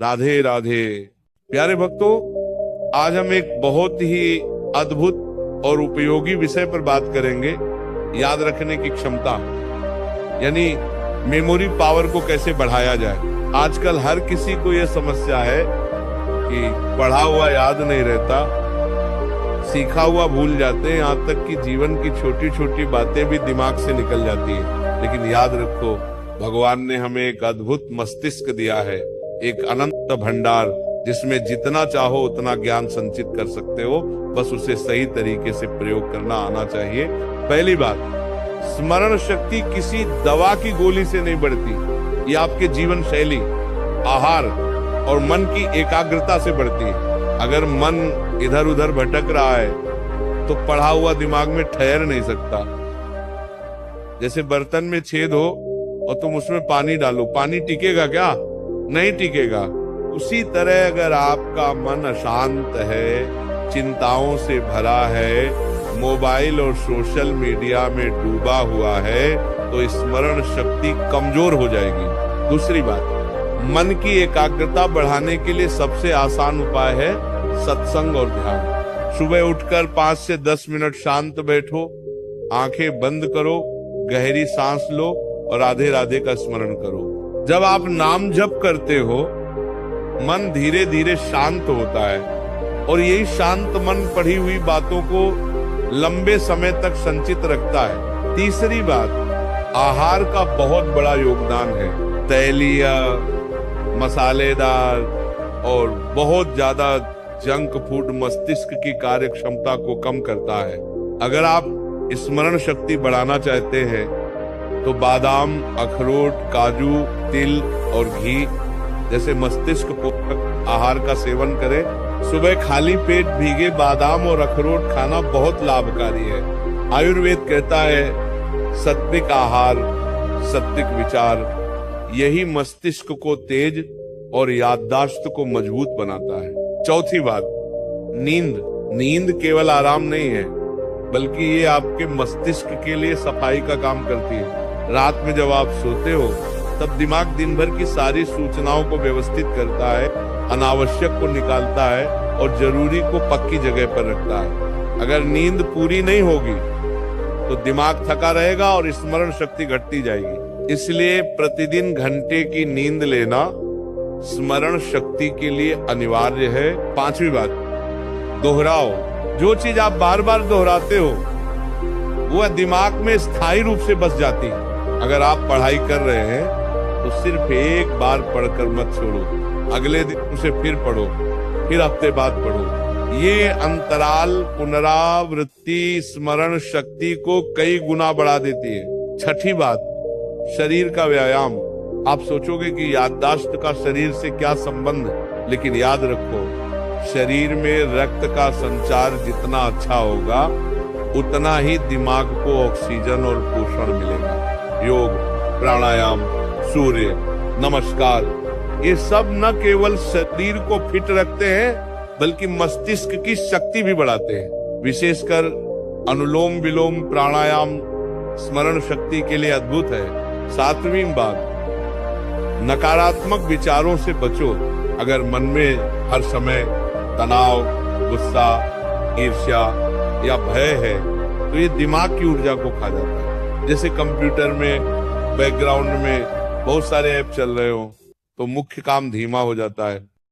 राधे राधे। प्यारे भक्तों, आज हम एक बहुत ही अद्भुत और उपयोगी विषय पर बात करेंगे। याद रखने की क्षमता, यानी मेमोरी पावर को कैसे बढ़ाया जाए। आजकल हर किसी को यह समस्या है कि पढ़ा हुआ याद नहीं रहता, सीखा हुआ भूल जाते हैं, यहाँ तक कि जीवन की छोटी छोटी बातें भी दिमाग से निकल जाती है। लेकिन याद रखो, भगवान ने हमें एक अद्भुत मस्तिष्क दिया है, एक अनंत भंडार, जिसमें जितना चाहो उतना ज्ञान संचित कर सकते हो। बस उसे सही तरीके से प्रयोग करना आना चाहिए। पहली बात, स्मरण शक्ति किसी दवा की गोली से नहीं बढ़ती, ये आपके जीवन शैली, आहार और मन की एकाग्रता से बढ़ती है। अगर मन इधर उधर भटक रहा है तो पढ़ा हुआ दिमाग में ठहर नहीं सकता। जैसे बर्तन में छेद हो और तुम उसमें पानी डालो, पानी टिकेगा क्या? नहीं टिकेगा। उसी तरह अगर आपका मन अशांत है, चिंताओं से भरा है, मोबाइल और सोशल मीडिया में डूबा हुआ है, तो स्मरण शक्ति कमजोर हो जाएगी। दूसरी बात, मन की एकाग्रता बढ़ाने के लिए सबसे आसान उपाय है सत्संग और ध्यान। सुबह उठकर 5 से 10 मिनट शांत बैठो, आंखें बंद करो, गहरी सांस लो और राधे राधे का स्मरण करो। जब आप नाम जप करते हो, मन धीरे धीरे शांत होता है और यही शांत मन पढ़ी हुई बातों को लंबे समय तक संचित रखता है। तीसरी बात, आहार का बहुत बड़ा योगदान है। तैलीय, मसालेदार और बहुत ज्यादा जंक फूड मस्तिष्क की कार्य क्षमता को कम करता है। अगर आप स्मरण शक्ति बढ़ाना चाहते हैं तो बादाम, अखरोट, काजू, तिल और घी जैसे मस्तिष्क पोषक आहार का सेवन करें। सुबह खाली पेट भीगे बादाम और अखरोट खाना बहुत लाभकारी है। आयुर्वेद कहता है सात्विक आहार, सात्विक विचार, यही मस्तिष्क को तेज और याददाश्त को मजबूत बनाता है। चौथी बात, नींद केवल आराम नहीं है, बल्कि ये आपके मस्तिष्क के लिए सफाई का काम करती है। रात में जब आप सोते हो तब दिमाग दिन भर की सारी सूचनाओं को व्यवस्थित करता है, अनावश्यक को निकालता है और जरूरी को पक्की जगह पर रखता है। अगर नींद पूरी नहीं होगी तो दिमाग थका रहेगा और स्मरण शक्ति घटती जाएगी। इसलिए प्रतिदिन घंटे की नींद लेना स्मरण शक्ति के लिए अनिवार्य है। पांचवी बात, दोहराओ। जो चीज आप बार बार दोहराते हो वह दिमाग में स्थायी रूप से बस जाती है। अगर आप पढ़ाई कर रहे हैं तो सिर्फ एक बार पढ़कर मत छोड़ो, अगले दिन उसे फिर पढ़ो, फिर हफ्ते बाद पढ़ो। ये अंतराल पुनरावृत्ति स्मरण शक्ति को कई गुना बढ़ा देती है। छठी बात, शरीर का व्यायाम। आप सोचोगे कि याददाश्त का शरीर से क्या संबंध है, लेकिन याद रखो, शरीर में रक्त का संचार जितना अच्छा होगा उतना ही दिमाग को ऑक्सीजन और पोषण मिलेगा। योग, प्राणायाम, सूर्य नमस्कार, ये सब न केवल शरीर को फिट रखते हैं बल्कि मस्तिष्क की शक्ति भी बढ़ाते हैं। विशेषकर अनुलोम विलोम प्राणायाम स्मरण शक्ति के लिए अद्भुत है। सातवीं बात, नकारात्मक विचारों से बचो। अगर मन में हर समय तनाव, गुस्सा, ईर्ष्या या भय है तो ये दिमाग की ऊर्जा को खा जाता है। जैसे कंप्यूटर में बैकग्राउंड में बहुत सारे ऐप चल रहे हो तो मुख्य काम धीमा हो जाता है।